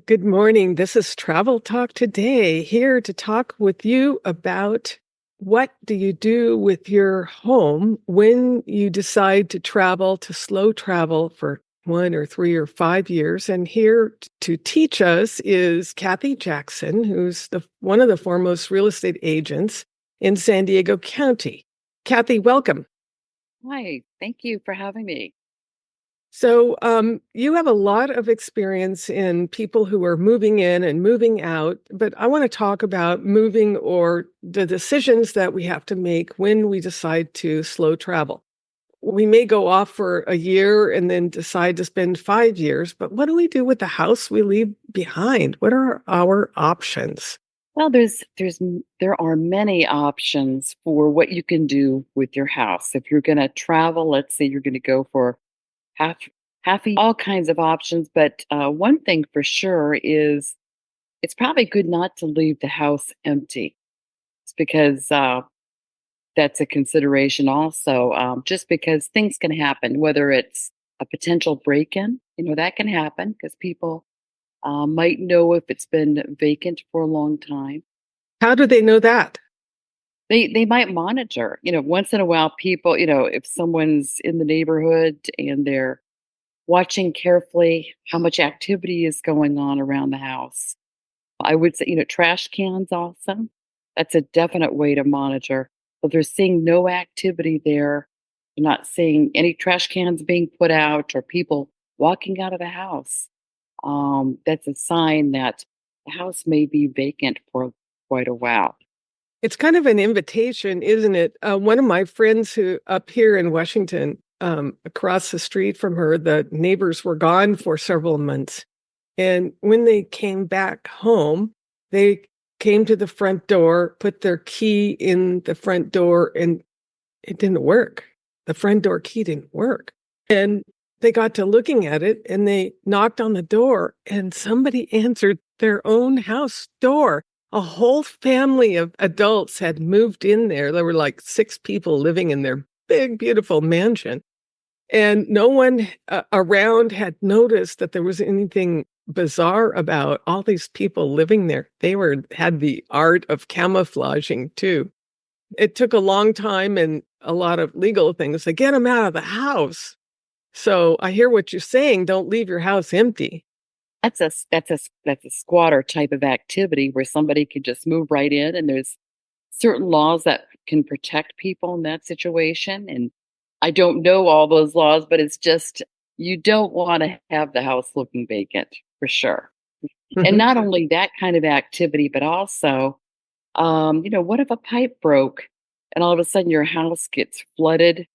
Good morning. This is Travel Talk Today, here to talk with you about what do you do with your home when you decide to travel, to slow travel for 1 or 3 or 5 years. And here to teach us is Kathy Jackson, who's one of the foremost real estate agents in San Diego County. Kathy, welcome. Hi, thank you for having me. So, you have a lot of experience in people who are moving in and moving out, but I want to talk about moving or the decisions that we have to make when we decide to slow travel. We may go off for a year and then decide to spend 5 years, but what do we do with the house we leave behind? What are our options? Well, there are many options for what you can do with your house. If you're going to travel, let's say you're going to go for half all kinds of options, but one thing for sure is it's probably good not to leave the house empty. It's because that's a consideration also. Just because things can happen, whether it's a potential break-in, that can happen because people might know if it's been vacant for a long time. How do they know that? They might monitor, once in a while people, if someone's in the neighborhood and they're watching carefully how much activity is going on around the house. I would say, trash cans also. That's a definite way to monitor. If they're seeing no activity there, they're not seeing any trash cans being put out or people walking out of the house. That's a sign that the house may be vacant for quite a while. It's kind of an invitation, isn't it? One of my friends who up here in Washington, across the street from her, the neighbors were gone for several months. And when they came back home, they came to the front door, put their key in the front door, and it didn't work. The front door key didn't work. And they got to looking at it and they knocked on the door, and somebody answered their own house door. A whole family of adults had moved in there. There were like 6 people living in their big, beautiful mansion. And no one around had noticed that there was anything bizarre about all these people living there. They had the art of camouflaging too. It took a long time and a lot of legal things to get them out of the house. So I hear what you're saying. Don't leave your house empty. That's a squatter type of activity where somebody could just move right in, and there's certain laws that can protect people in that situation. And I don't know all those laws, but it's just you don't want to have the house looking vacant for sure. And Mhm. not only that kind of activity, but also, what if a pipe broke and all of a sudden your house gets flooded,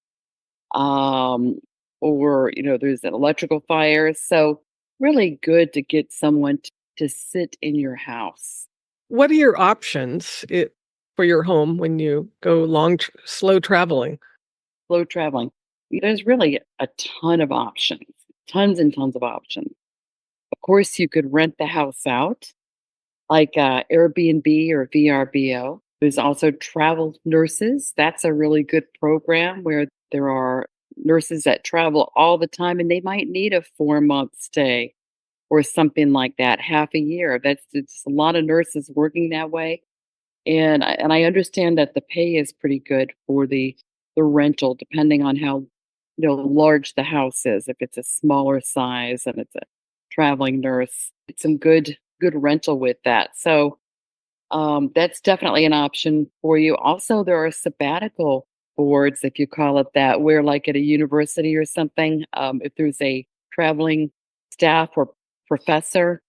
um, or there's an electrical fire? So really good to get someone to sit in your house. What are your options for your home when you go slow traveling? Slow traveling. There's really a ton of options, tons and tons of options. Of course, you could rent the house out, like Airbnb or VRBO. There's also travel nurses. That's a really good program where there are nurses that travel all the time and they might need a 4-month stay or something like that, half a year. It's a lot of nurses working that way. And I understand that the pay is pretty good for the rental, depending on how large the house is. If it's a smaller size and it's a traveling nurse, it's some good rental with that. So that's definitely an option for you. Also, there are sabbatical boards, if you call it that, where like at a university or something, if there's a traveling staff or professor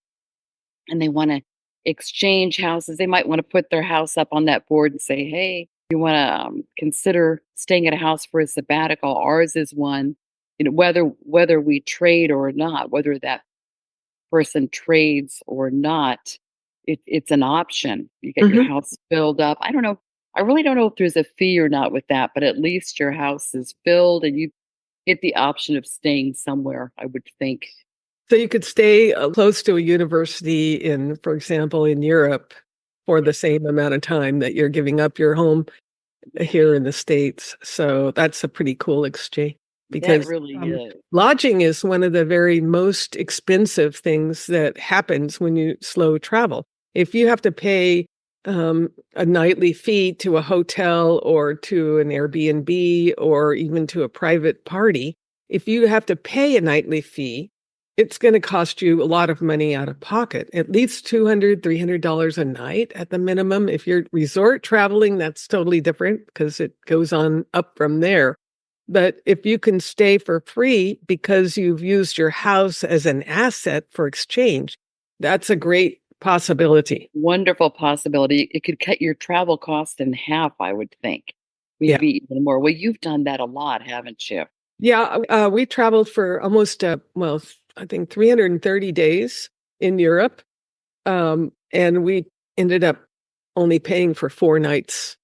and they want to exchange houses, they might want to put their house up on that board and say, hey, you want to consider staying at a house for a sabbatical. Ours is one, whether we trade or not, whether that person trades or not, it's an option. You get your Mhm. house filled up. I don't know. I really don't know if there's a fee or not with that, but at least your house is filled and you get the option of staying somewhere, I would think. So you could stay close to a university for example, in Europe for the same amount of time that you're giving up your home here in the States. So that's a pretty cool exchange. That because really is. lodging is one of the very most expensive things that happens when you slow travel. If you have to pay a nightly fee to a hotel or to an Airbnb or even to a private party, if you have to pay a nightly fee, it's going to cost you a lot of money out of pocket, at least $200, $300 a night at the minimum. If you're resort traveling, that's totally different because it goes on up from there. But if you can stay for free because you've used your house as an asset for exchange, that's a great possibility. Wonderful possibility. It could cut your travel cost in half, I would think. Yeah. Maybe even more. Well, you've done that a lot, haven't you? Yeah. We traveled for almost, I think 330 days in Europe. And we ended up only paying for 4 nights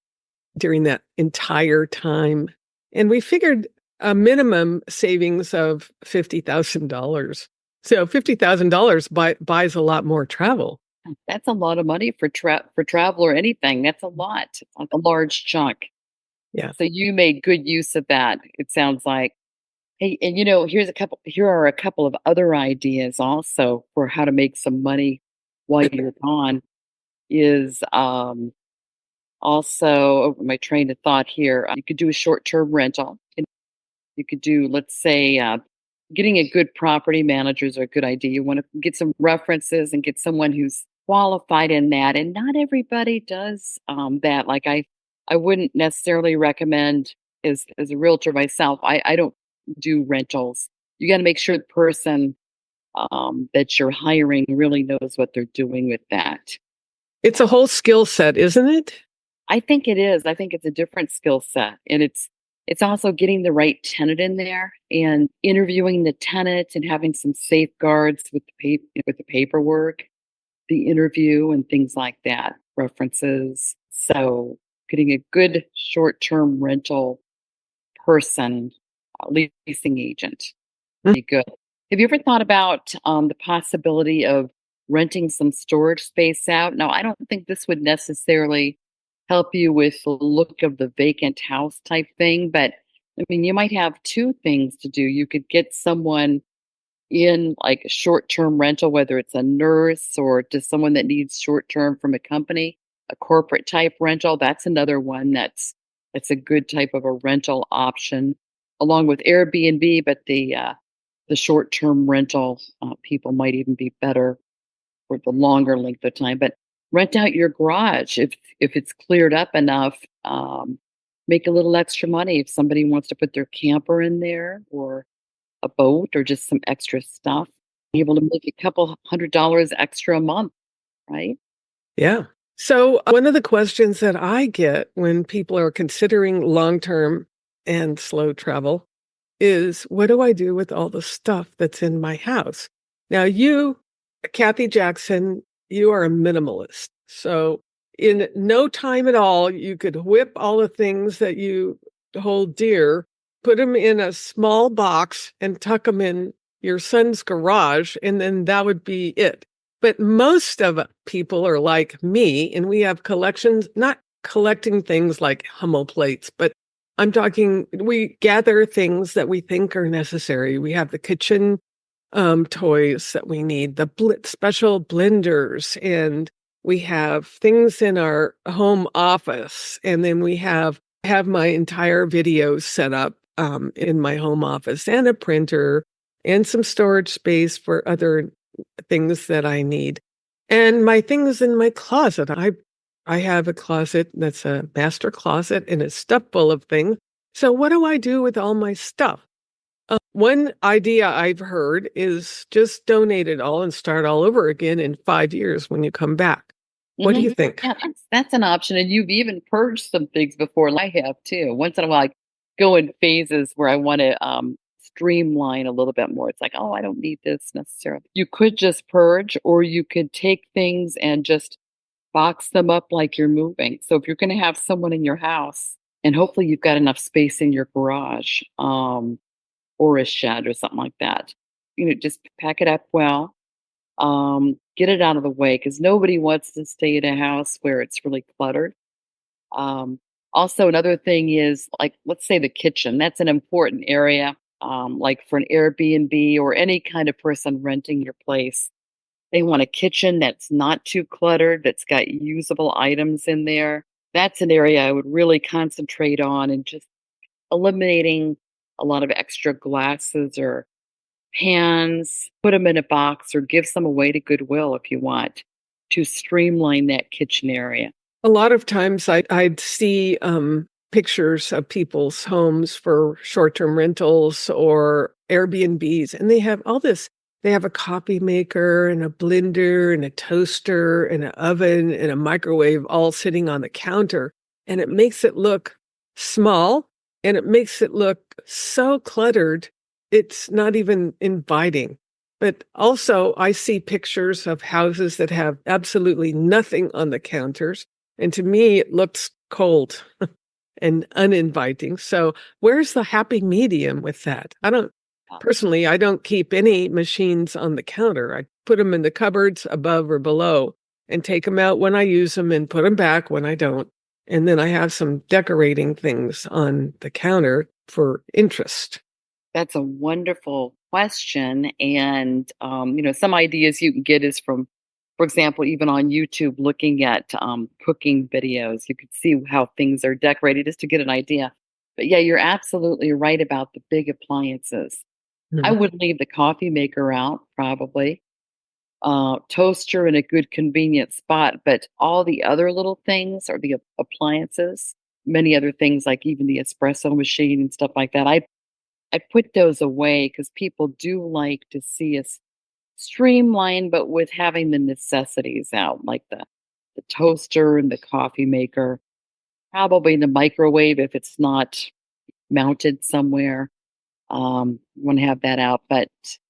during that entire time. And we figured a minimum savings of $50,000. So $50,000 buys a lot more travel. That's a lot of money for travel or anything. That's a lot. It's like a large chunk. Yeah. So you made good use of that, it sounds like. Hey, and here are a couple of other ideas also for how to make some money while you're gone is also my train of thought here. You could do a short-term rental. And you could do, let's say, getting a good property manager is a good idea. You want to get some references and get someone who's qualified in that. And not everybody does that. Like I wouldn't necessarily recommend as a realtor myself. I don't do rentals. You got to make sure the person that you're hiring really knows what they're doing with that. It's a whole skill set, isn't it? I think it is. I think it's a different skill set, and it's also getting the right tenant in there and interviewing the tenant and having some safeguards with with the paperwork, the interview, and things like that. References. So getting a good short-term rental person, leasing agent, Mm. be good. Have you ever thought about the possibility of renting some storage space out? Now, I don't think this would necessarily help you with the look of the vacant house type thing, but I mean, you might have two things to do. You could get someone in like a short-term rental, whether it's a nurse or just someone that needs short-term from a company, a corporate type rental. That's another one that's a good type of a rental option, along with Airbnb. But the short-term rental people might even be better for the longer length of time. But rent out your garage if it's cleared up enough. Make a little extra money if somebody wants to put their camper in there or a boat or just some extra stuff. Be able to make a couple $100 extra a month, right? Yeah. So, one of the questions that I get when people are considering long term and slow travel is what do I do with all the stuff that's in my house? Now, you, Kathy Jackson, you are a minimalist. So, in no time at all, you could whip all the things that you hold dear, put them in a small box, and tuck them in your son's garage, and then that would be it. But most of people are like me, and we have collections, not collecting things like Hummel plates, but I'm talking, we gather things that we think are necessary. We have the kitchen toys that we need, the special blenders, and we have things in our home office. And then we have my entire video set up in my home office and a printer and some storage space for other things that I need. And my things in my closet. I have a closet that's a master closet and it's stuffed full of things. So what do I do with all my stuff? One idea I've heard is just donate it all and start all over again in 5 years when you come back. What do Hmm. you think? Yeah, that's an option. And you've even purged some things before. Like I have too. Once in a while, I go in phases where I want to streamline a little bit more. It's like, oh, I don't need this necessarily. You could just purge, or you could take things and just box them up like you're moving. So if you're going to have someone in your house, and hopefully you've got enough space in your garage, or a shed or something like that, just pack it up well, get it out of the way because nobody wants to stay in a house where it's really cluttered. Um, Also, another thing is like, let's say the kitchen. That's an important area. like for an Airbnb or any kind of person renting your place. They want a kitchen that's not too cluttered, that's got usable items in there. That's an area I would really concentrate on and just eliminating a lot of extra glasses or pans, put them in a box or give some away to Goodwill if you want to streamline that kitchen area. A lot of times I'd see pictures of people's homes for short-term rentals or Airbnbs, and they have all this. They have a coffee maker and a blender and a toaster and an oven and a microwave all sitting on the counter. And it makes it look small and it makes it look so cluttered. It's not even inviting. But also, I see pictures of houses that have absolutely nothing on the counters. And to me, it looks cold and uninviting. So, where's the happy medium with that? Personally, I don't keep any machines on the counter. I put them in the cupboards above or below and take them out when I use them and put them back when I don't. And then I have some decorating things on the counter for interest. That's a wonderful question. And, some ideas you can get is from, for example, even on YouTube, looking at cooking videos. You could see how things are decorated just to get an idea. But yeah, you're absolutely right about the big appliances. I Mhm. would leave the coffee maker out, probably. Toaster in a good convenient spot, but all the other little things or the appliances, many other things like even the espresso machine and stuff like that. I put those away because people do like to see us streamlined, but with having the necessities out, like the toaster and the coffee maker, probably the microwave if it's not mounted somewhere. Want to have that out, but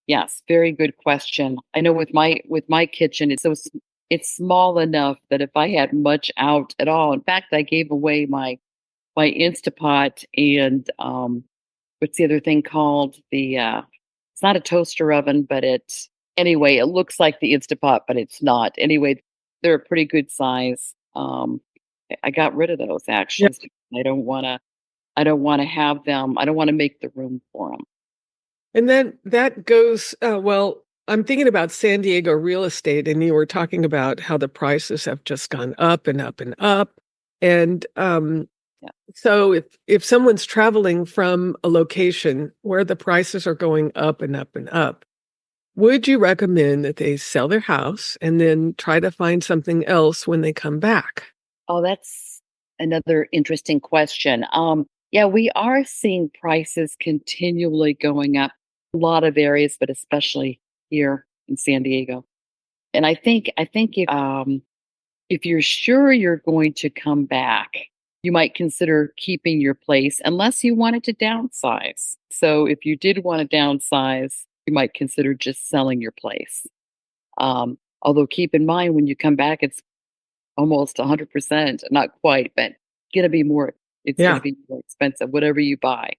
yes, very good question. I know with my kitchen, it's small enough that if I had much out at all, in fact, I gave away my Instapot and what's the other thing called? It's not a toaster oven, but it's anyway, it looks like the Instapot, but it's not. Anyway, they're a pretty good size. I got rid of those Yeah. actually. I don't wanna have them. I don't wanna make the room for them. And then that goes, well, I'm thinking about San Diego real estate, and you were talking about how the prices have just gone up and up and up. And Yeah. so if someone's traveling from a location where the prices are going up and up and up, would you recommend that they sell their house and then try to find something else when they come back? Oh, that's another interesting question. Yeah, we are seeing prices continually going up. A lot of areas, but especially here in San Diego. And I think if you're sure you're going to come back, you might consider keeping your place unless you wanted to downsize. So if you did want to downsize, you might consider just selling your place. Although keep in mind when you come back, it's almost 100%, not quite, but gonna be more it's gonna Yeah. be more expensive, whatever you buy.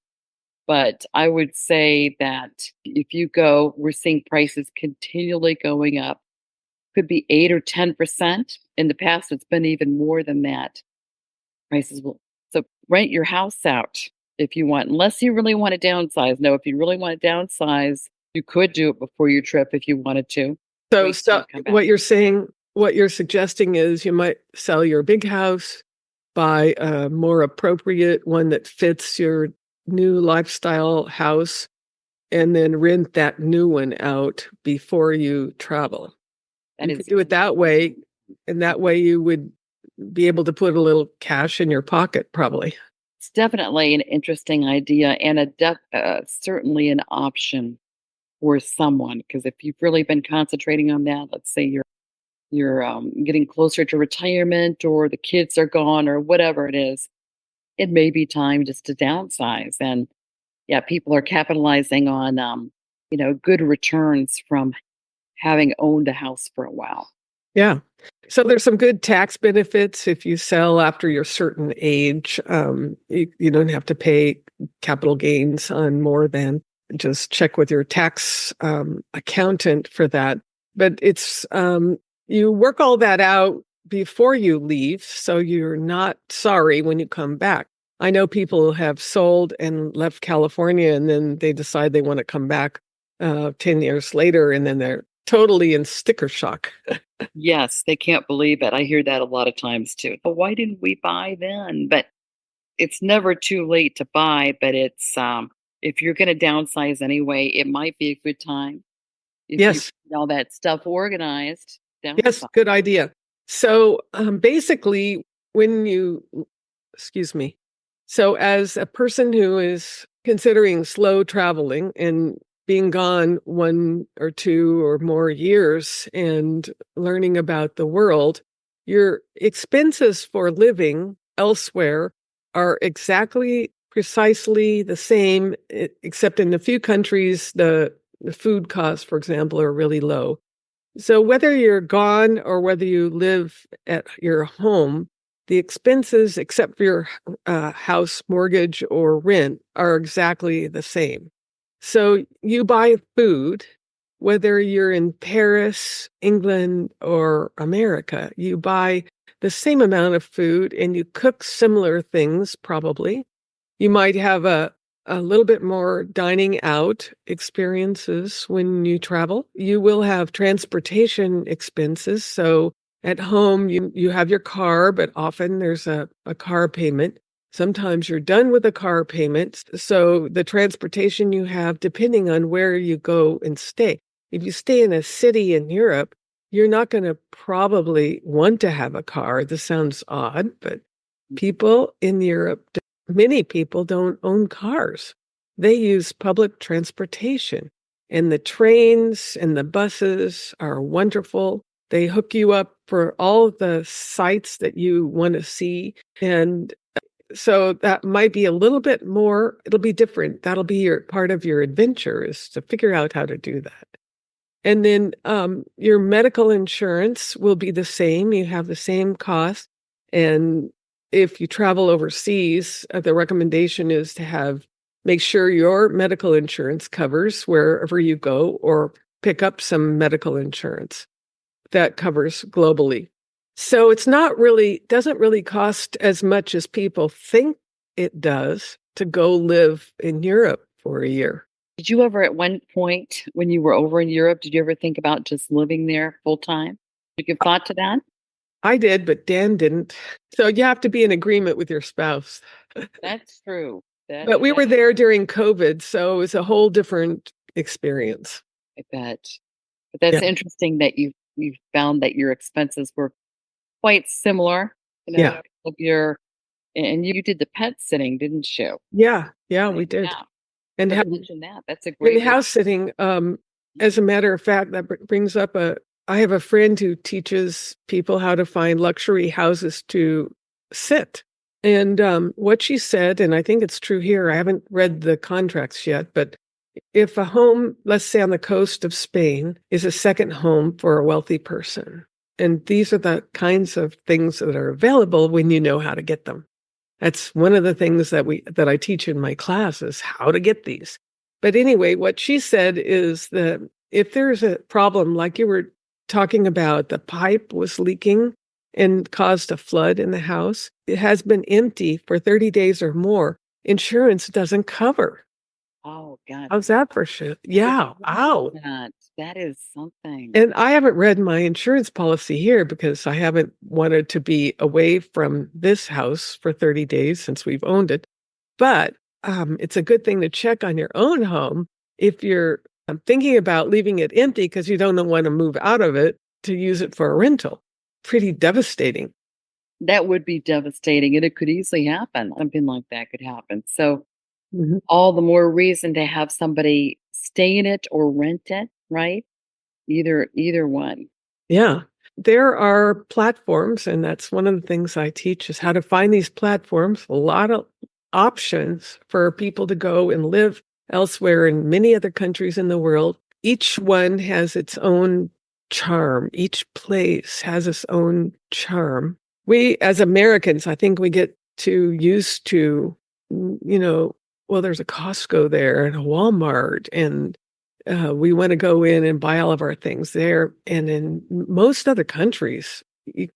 But I would say that if you go we're seeing prices continually going up, could be 8 or 10%. In the past, it's been even more than that. Prices will so rent your house out if you want, unless you really wanna downsize. No, if you really wanna downsize, you could do it before your trip if you wanted to. So, Wait till you so come back. what you're saying, what you're suggesting is you might sell your big house, buy a more appropriate one that fits your new lifestyle house, and then rent that new one out before you travel. That You is could do it that way, and that way you would be able to put a little cash in your pocket, probably. It's definitely an interesting idea and certainly an option for someone. Because if you've really been concentrating on that, let's say you're getting closer to retirement or the kids are gone or whatever it is, it may be time just to downsize. And yeah, people are capitalizing on good returns from having owned a house for a while. Yeah. So there's some good tax benefits if you sell after your certain age. You don't have to pay capital gains on more than just check with your tax accountant for that. But you work all that out before you leave, so you're not sorry when you come back. I know people have sold and left California and then they decide they want to come back 10 years later and then they're totally in sticker shock. Yes, they can't believe it. I hear that a lot of times too. But why didn't we buy then? But it's never too late to buy, but it's if you're going to downsize anyway, it might be a good time if you Yes, get all that stuff organized. yes, Downsize. good idea. So basically, when you, excuse me, so as a person who is considering slow traveling and being gone 1 or 2 or more years and learning about the world, your expenses for living elsewhere are exactly precisely the same, except in a few countries, the food costs, for example, are really low. So whether you're gone or whether you live at your home, the expenses, except for your house mortgage or rent, are exactly the same. So you buy food, whether you're in Paris, England, or America, you buy the same amount of food and you cook similar things, probably. You might have a little bit more dining out experiences when you travel. You will have transportation expenses. So at home, you have your car, but often there's a car payment. Sometimes you're done with a car payment. So the transportation you have, depending on where you go and stay. If you stay in a city in Europe, you're not going to probably want to have a car. This sounds odd, but people in Europe, many people don't own cars. They use public transportation, and the trains and the buses are wonderful. They hook you up for all of the sites that you want to see. And so that might be a little bit more, it'll be different. That'll be your part of your adventure is to figure out how to do that. And then your medical insurance will be the same. You have the same cost. And if you travel overseas, the recommendation is to make sure your medical insurance covers wherever you go or pick up some medical insurance that covers globally. So it's doesn't really cost as much as people think it does to go live in Europe for a year. Did you ever, at one point when you were over in Europe, did you ever think about just living there full time? Did you give thought to that? I did, but Dan didn't. So you have to be in agreement with your spouse. That's true. But we That were there during COVID, so it was a whole different experience. I bet. But that's Yeah. interesting that you found that your expenses were quite similar, Yeah. of your and you did the pet sitting, didn't you? Yeah. Yeah, we Right, did. yeah. And But mention that. That's a in great way. house sitting, as a matter of fact, that brings up I have a friend who teaches people how to find luxury houses to sit. And what she said, and I think it's true here, I haven't read the contracts yet, but if a home, let's say on the coast of Spain, is a second home for a wealthy person, and these are the kinds of things that are available when you know how to get them. That's one of the things that I teach in my class is how to get these. But anyway, what she said is that if there's a problem, like you were talking about, the pipe was leaking and caused a flood in the house, it has been empty for 30 days or more. Insurance doesn't cover. Oh god. How's that for shit? I didn't Yeah. Ow. know that. That is something. And I haven't read my insurance policy here because I haven't wanted to be away from this house for 30 days since we've owned it. But it's a good thing to check on your own home if you're thinking about leaving it empty because you don't want to move out of it to use it for a rental. Pretty devastating. That would be devastating, and it could easily happen. Something like that could happen. So, Mhm. all the more reason to have somebody stay in it or rent it, right? Either one. Yeah. There are platforms, and that's one of the things I teach is how to find these platforms. A lot of options for people to go and live elsewhere in many other countries in the world. Each one has its own charm. Each place has its own charm. We, as Americans, I think we get too used to, well, there's a Costco there and a Walmart, and we want to go in and buy all of our things there. And in most other countries, you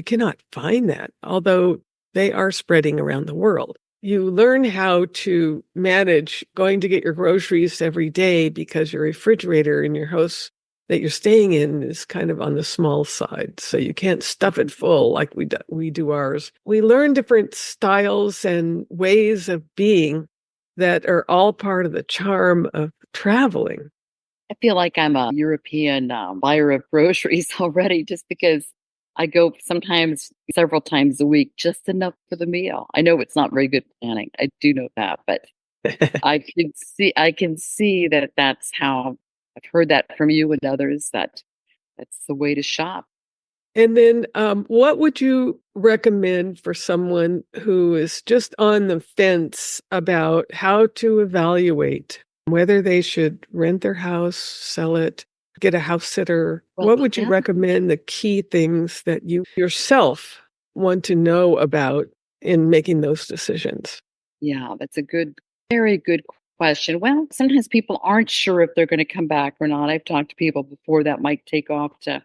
cannot find that, although they are spreading around the world. You learn how to manage going to get your groceries every day because your refrigerator in your house that you're staying in is kind of on the small side. So you can't stuff it full like we do ours. We learn different styles and ways of being that are all part of the charm of traveling. I feel like I'm a European buyer of groceries already just because I go sometimes several times a week, just enough for the meal. I know it's not very good planning. I do know that, but I can see that that's how I've heard that from you and others that that's the way to shop. And then, what would you recommend for someone who is just on the fence about how to evaluate whether they should rent their house, sell it, get a house sitter? Well, What would you that's recommend the key things that you yourself want to know about in making those decisions? yeah, that's a good, very good question. Well, sometimes people aren't sure if they're going to come back or not. I've talked to people before that might take off to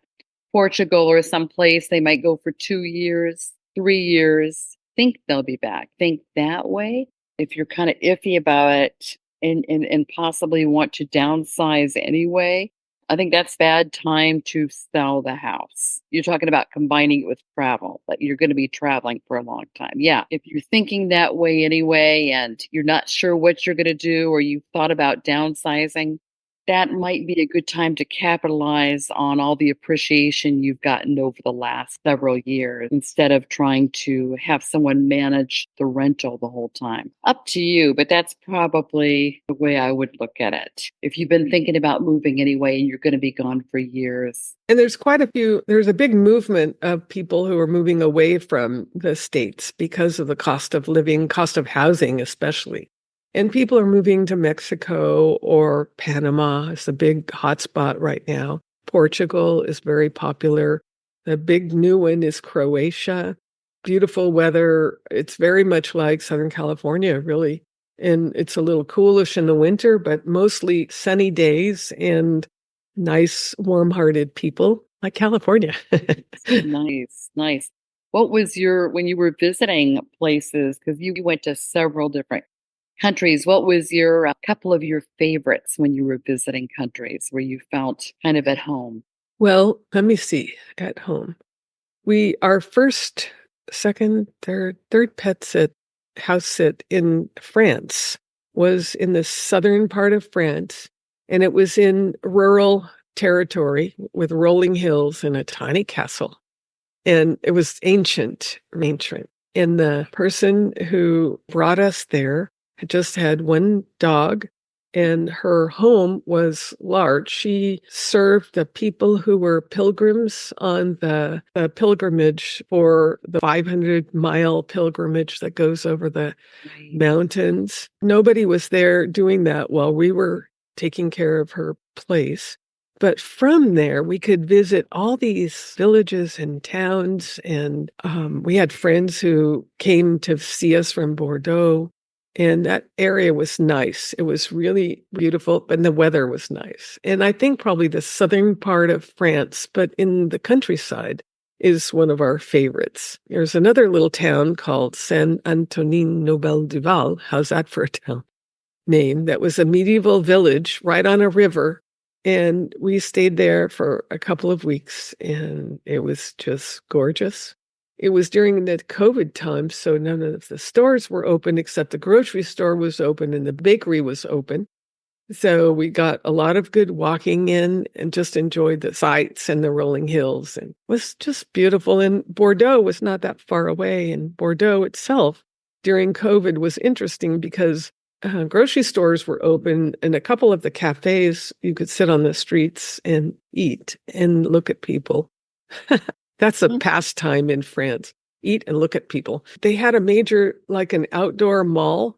Portugal or someplace. They might go for 2 years, 3 years, think they'll be back. Think that way. If you're kind of iffy about it and possibly want to downsize anyway, I think that's bad time to sell the house. You're talking about combining it with travel, but you're going to be traveling for a long time. Yeah, if you're thinking that way anyway and you're not sure what you're going to do or you've thought about downsizing, that might be a good time to capitalize on all the appreciation you've gotten over the last several years instead of trying to have someone manage the rental the whole time. Up to you, but that's probably the way I would look at it. If you've been thinking about moving anyway and you're going to be gone for years. And there's a big movement of people who are moving away from the States because of the cost of living, cost of housing, especially. And people are moving to Mexico or Panama. It's a big hotspot right now. Portugal is very popular. The big new one is Croatia. Beautiful weather. It's very much like Southern California, really. And it's a little coolish in the winter, but mostly sunny days and nice, warm-hearted people like California. Nice, nice. What was when you were visiting places, because you went to several different countries, what was your couple of your favorites when you were visiting countries where you felt kind of at home? Well, let me see at home. Our first, second, third pet sit, house sit in France was in the southern part of France, and it was in rural territory with rolling hills and a tiny castle. And it was ancient, ancient. And the person who brought us there had just had one dog, and her home was large. She served the people who were pilgrims on the pilgrimage for the 500-mile pilgrimage that goes over the Right. mountains. Nobody was there doing that while we were taking care of her place. But from there, we could visit all these villages and towns. And we had friends who came to see us from Bordeaux. And that area was nice. It was really beautiful, and the weather was nice. And I think probably the southern part of France, but in the countryside, is one of our favorites. There's another little town called Saint Antonin Nobel Duval. How's that for a town name? That was a medieval village right on a river. And we stayed there for a couple of weeks, and it was just gorgeous. It was during the COVID time, so none of the stores were open except the grocery store was open and the bakery was open. So we got a lot of good walking in and just enjoyed the sights and the rolling hills, and it was just beautiful. And Bordeaux was not that far away. And Bordeaux itself during COVID was interesting because grocery stores were open, and a couple of the cafes, you could sit on the streets and eat and look at people. That's a Mhm. pastime in France. Eat and look at people. They had a major, like an outdoor mall.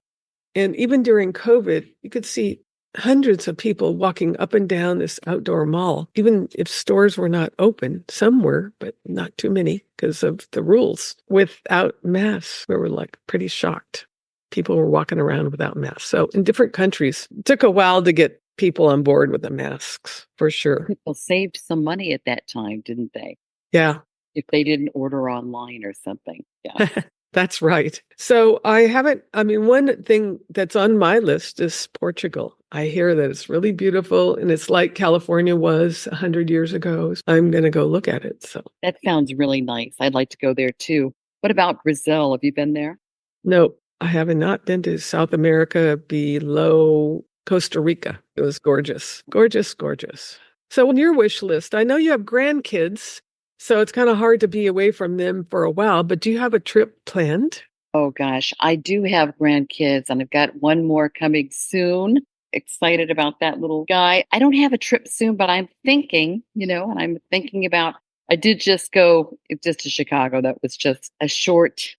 And even during COVID, you could see hundreds of people walking up and down this outdoor mall, even if stores were not open. Some were, but not too many because of the rules without masks. We were like pretty shocked. People were walking around without masks. So in different countries, it took a while to get people on board with the masks for sure. People saved some money at that time, didn't they? Yeah. If they didn't order online or something. Yeah. That's right. So one thing that's on my list is Portugal. I hear that it's really beautiful and it's like California was 100 years ago. So I'm going to go look at it. So, That sounds really nice. I'd like to go there too. What about Brazil? Have you been there? no, I have not been to South America below Costa Rica. It was gorgeous, gorgeous, gorgeous. So, on your wish list, I know you have grandkids, so it's kind of hard to be away from them for a while, but do you have a trip planned? Oh gosh, I do have grandkids and I've got one more coming soon. Excited about that little guy. I don't have a trip soon, but I'm thinking, and I'm thinking about, I did just go just to Chicago. That was just a short,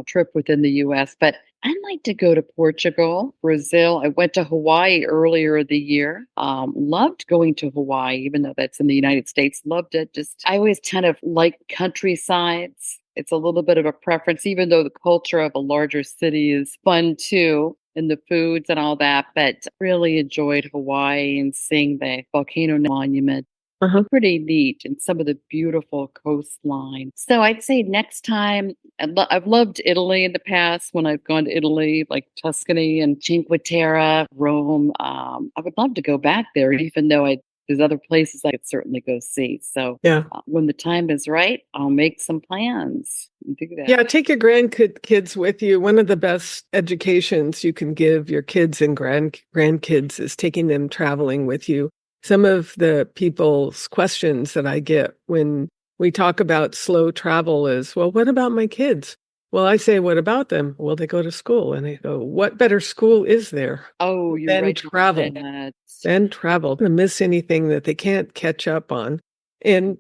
trip within the US, but I'd like to go to Portugal, Brazil. I went to Hawaii earlier the year. Loved going to Hawaii, even though that's in the United States. Loved it. Just, I always kind of like countrysides. It's a little bit of a preference, even though the culture of a larger city is fun too, and the foods and all that. But really enjoyed Hawaii and seeing the volcano monument. Uh-huh. Pretty neat, and some of the beautiful coastline. So I'd say next time, I've loved Italy in the past when I've gone to Italy, like Tuscany and Cinque Terre, Rome. I would love to go back there, even though there's other places I could certainly go see. So Yeah. when the time is right, I'll make some plans and do that. Yeah, take your grandkids with you. One of the best educations you can give your kids and grandkids is taking them traveling with you. Some of the people's questions that I get when we talk about slow travel is, well, what about my kids? Well, I say, what about them? Well, they go to school. And I go, what better school is there Oh, you're than right travel? about that. Then travel to miss anything that they can't catch up on. And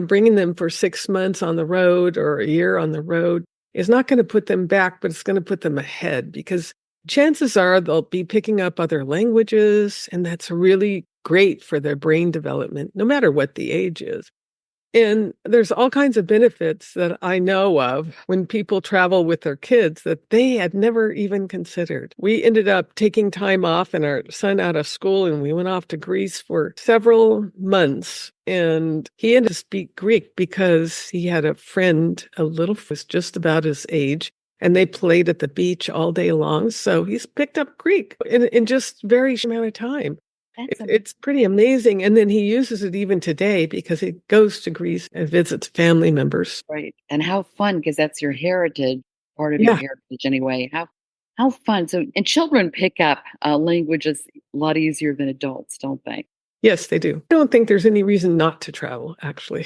bringing them for 6 months on the road or a year on the road is not going to put them back, but it's going to put them ahead because chances are they'll be picking up other languages. And that's really great for their brain development, no matter what the age is. And there's all kinds of benefits that I know of when people travel with their kids that they had never even considered. We ended up taking time off and our son out of school, and we went off to Greece for several months. And he had to speak Greek because he had a friend, a little was just about his age, and they played at the beach all day long. So he's picked up Greek in just very short amount of time. That's It's pretty amazing. And then he uses it even today because he goes to Greece and visits family members. right. And how fun, because that's your heritage, part of your Yeah. heritage anyway. How fun. So, and children pick up languages a lot easier than adults, don't they? Yes, they do. I don't think there's any reason not to travel, actually.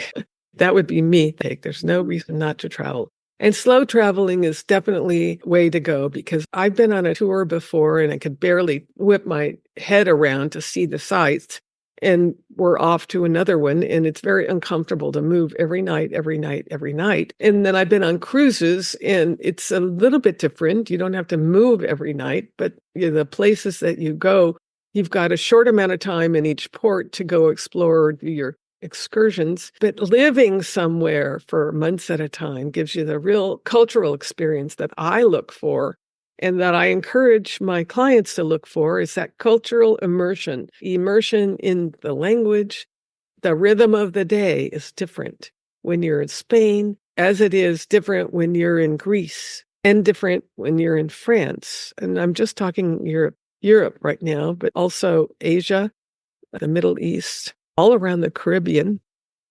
That would be me. There's no reason not to travel. And slow traveling is definitely way to go because I've been on a tour before and I could barely whip my head around to see the sights. And we're off to another one. And it's very uncomfortable to move every night, every night, every night. And then I've been on cruises and it's a little bit different. You don't have to move every night, but the places that you go, you've got a short amount of time in each port to go explore or do your excursions, but living somewhere for months at a time gives you the real cultural experience that I look for and that I encourage my clients to look for is that cultural immersion in the language. The rhythm of the day is different when you're in Spain, as it is different when you're in Greece and different when you're in France. And I'm just talking Europe right now, but also Asia, the Middle East, all around the Caribbean,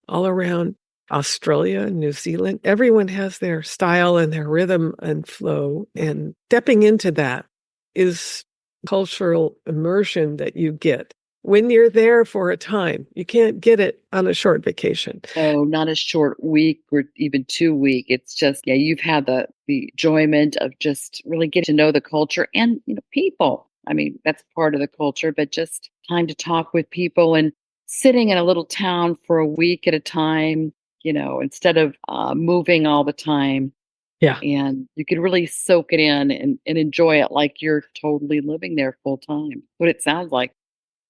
all around Australia, New Zealand. Everyone has their style and their rhythm and flow. And stepping into that is cultural immersion that you get when you're there for a time. You can't get it on a short vacation. No, not a short week or even 2 week. It's just, yeah, you've had the enjoyment of just really getting to know the culture and, people. I mean, that's part of the culture, but just time to talk with people and sitting in a little town for a week at a time, instead of moving all the time. Yeah. And you could really soak it in and enjoy it like you're totally living there full time. What it sounds like.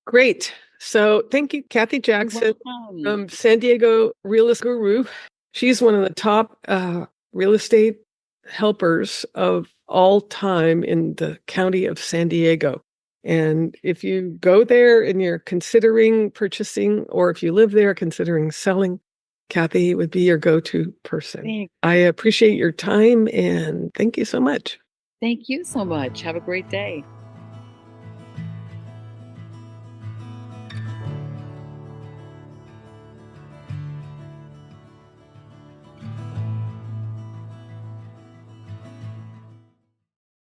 Great. So thank you, Kathy You're Jackson welcome. from San Diego Real Estate Guru. She's one of the top real estate helpers of all time in the county of San Diego. And if you go there and you're considering purchasing, or if you live there considering selling, Kathy would be your go-to person. Thank I appreciate your time and thank you so much. thank you so much. Have a great day.